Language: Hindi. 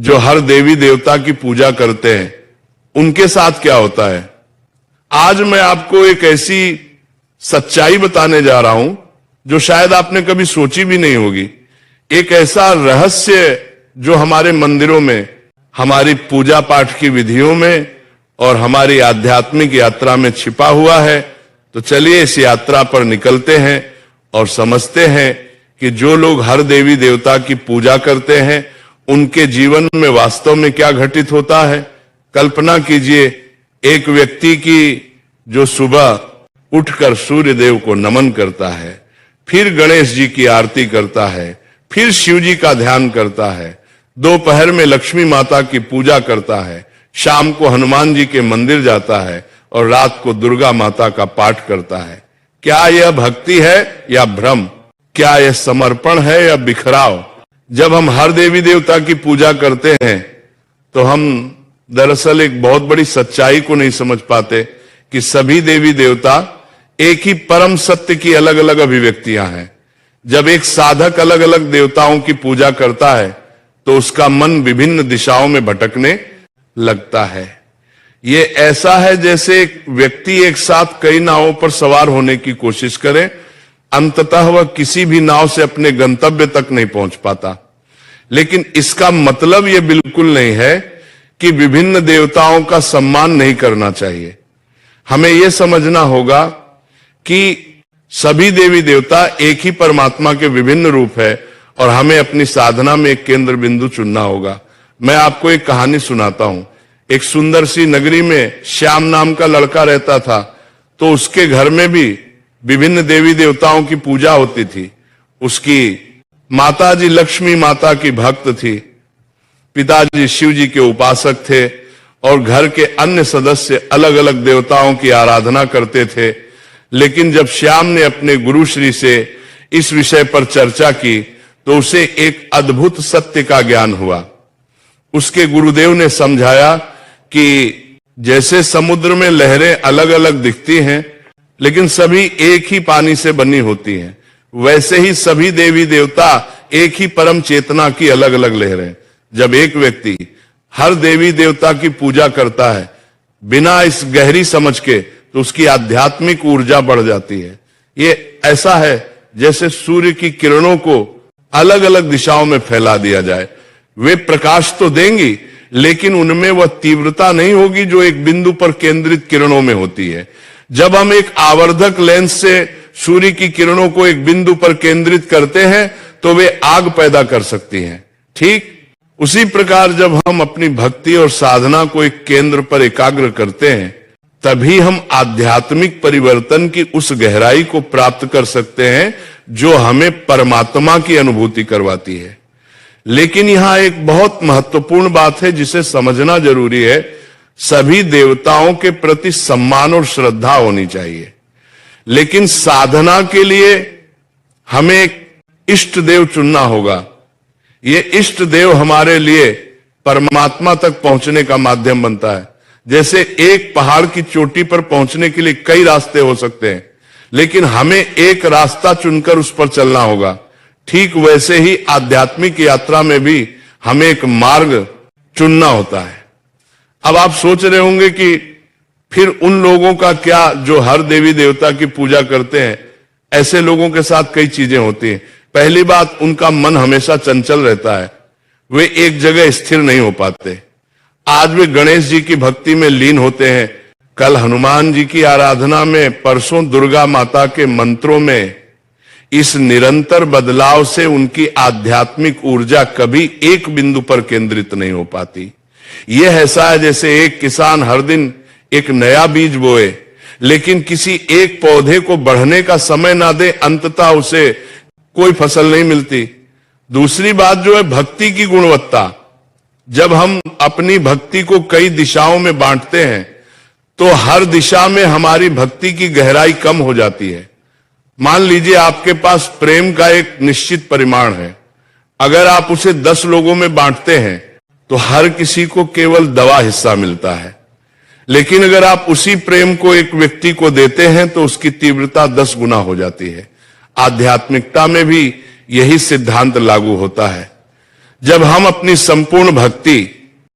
जो हर देवी देवता की पूजा करते हैं, उनके साथ क्या होता है। आज मैं आपको एक ऐसी सच्चाई बताने जा रहा हूं जो शायद आपने कभी सोची भी नहीं होगी। एक ऐसा रहस्य जो हमारे मंदिरों में, हमारी पूजा पाठ की विधियों में और हमारी आध्यात्मिक यात्रा में छिपा हुआ है। तो चलिए इस यात्रा पर निकलते हैं और समझते हैं कि जो लोग हर देवी देवता की पूजा करते हैं उनके जीवन में वास्तव में क्या घटित होता है। कल्पना कीजिए एक व्यक्ति की जो सुबह उठकर सूर्य देव को नमन करता है, फिर गणेश जी की आरती करता है, फिर शिव जी का ध्यान करता है, दोपहर में लक्ष्मी माता की पूजा करता है, शाम को हनुमान जी के मंदिर जाता है और रात को दुर्गा माता का पाठ करता है। क्या यह भक्ति है या भ्रम? क्या यह समर्पण है या बिखराव? जब हम हर देवी देवता की पूजा करते हैं तो हम दरअसल एक बहुत बड़ी सच्चाई को नहीं समझ पाते कि सभी देवी देवता एक ही परम सत्य की अलग अलग अभिव्यक्तियां हैं। जब एक साधक अलग अलग देवताओं की पूजा करता है तो उसका मन विभिन्न दिशाओं में भटकने लगता है। ये ऐसा है जैसे एक व्यक्ति एक साथ कई नावों पर सवार होने की कोशिश करे, अंततः वह किसी भी नाव से अपने गंतव्य तक नहीं पहुंच पाता। लेकिन इसका मतलब यह बिल्कुल नहीं है कि विभिन्न देवताओं का सम्मान नहीं करना चाहिए। हमें यह समझना होगा कि सभी देवी देवता एक ही परमात्मा के विभिन्न रूप है और हमें अपनी साधना में एक केंद्र बिंदु चुनना होगा। मैं आपको एक कहानी सुनाता हूं। एक सुंदर सी नगरी में श्याम नाम का लड़का रहता था, तो उसके घर में भी विभिन्न देवी देवताओं की पूजा होती थी। उसकी माताजी लक्ष्मी माता की भक्त थी, पिताजी शिव जी के उपासक थे और घर के अन्य सदस्य अलग अलग देवताओं की आराधना करते थे। लेकिन जब श्याम ने अपने गुरु श्री से इस विषय पर चर्चा की तो उसे एक अद्भुत सत्य का ज्ञान हुआ। उसके गुरुदेव ने समझाया कि जैसे समुद्र में लहरें अलग अलग दिखती हैं लेकिन सभी एक ही पानी से बनी होती हैं, वैसे ही सभी देवी देवता एक ही परम चेतना की अलग अलग लहरें। जब एक व्यक्ति हर देवी देवता की पूजा करता है बिना इस गहरी समझ के, तो उसकी आध्यात्मिक ऊर्जा बढ़ जाती है। ये ऐसा है जैसे सूर्य की किरणों को अलग अलग दिशाओं में फैला दिया जाए। वे प्रकाश तो देंगी लेकिन उनमें वह तीव्रता नहीं होगी जो एक बिंदु पर केंद्रित किरणों में होती है। जब हम एक आवर्धक लेंस से सूर्य की किरणों को एक बिंदु पर केंद्रित करते हैं तो वे आग पैदा कर सकती हैं। ठीक उसी प्रकार जब हम अपनी भक्ति और साधना को एक केंद्र पर एकाग्र करते हैं तभी हम आध्यात्मिक परिवर्तन की उस गहराई को प्राप्त कर सकते हैं जो हमें परमात्मा की अनुभूति करवाती है। लेकिन यहां एक बहुत महत्वपूर्ण बात है जिसे समझना जरूरी है। सभी देवताओं के प्रति सम्मान और श्रद्धा होनी चाहिए, लेकिन साधना के लिए हमें एक इष्ट देव चुनना होगा। ये इष्ट देव हमारे लिए परमात्मा तक पहुंचने का माध्यम बनता है। जैसे एक पहाड़ की चोटी पर पहुंचने के लिए कई रास्ते हो सकते हैं, लेकिन हमें एक रास्ता चुनकर उस पर चलना होगा। ठीक वैसे ही आध्यात्मिक यात्रा में भी हमें एक मार्ग चुनना होता है। अब आप सोच रहे होंगे कि फिर उन लोगों का क्या जो हर देवी देवता की पूजा करते हैं। ऐसे लोगों के साथ कई चीजें होती हैं। पहली बात, उनका मन हमेशा चंचल रहता है, वे एक जगह स्थिर नहीं हो पाते। आज वे गणेश जी की भक्ति में लीन होते हैं, कल हनुमान जी की आराधना में, परसों दुर्गा माता के मंत्रों में। इस निरंतर बदलाव से उनकी आध्यात्मिक ऊर्जा कभी एक बिंदु पर केंद्रित नहीं हो पाती। यह ऐसा है जैसे एक किसान हर दिन एक नया बीज बोए लेकिन किसी एक पौधे को बढ़ने का समय ना दे, अंततः उसे कोई फसल नहीं मिलती। दूसरी बात जो है भक्ति की गुणवत्ता। जब हम अपनी भक्ति को कई दिशाओं में बांटते हैं तो हर दिशा में हमारी भक्ति की गहराई कम हो जाती है। मान लीजिए आपके पास प्रेम का एक निश्चित परिमाण है, अगर आप उसे 10 लोगों में बांटते हैं तो हर किसी को केवल दवा हिस्सा मिलता है। लेकिन अगर आप उसी प्रेम को एक व्यक्ति को देते हैं तो उसकी तीव्रता 10 गुना हो जाती है। आध्यात्मिकता में भी यही सिद्धांत लागू होता है। जब हम अपनी संपूर्ण भक्ति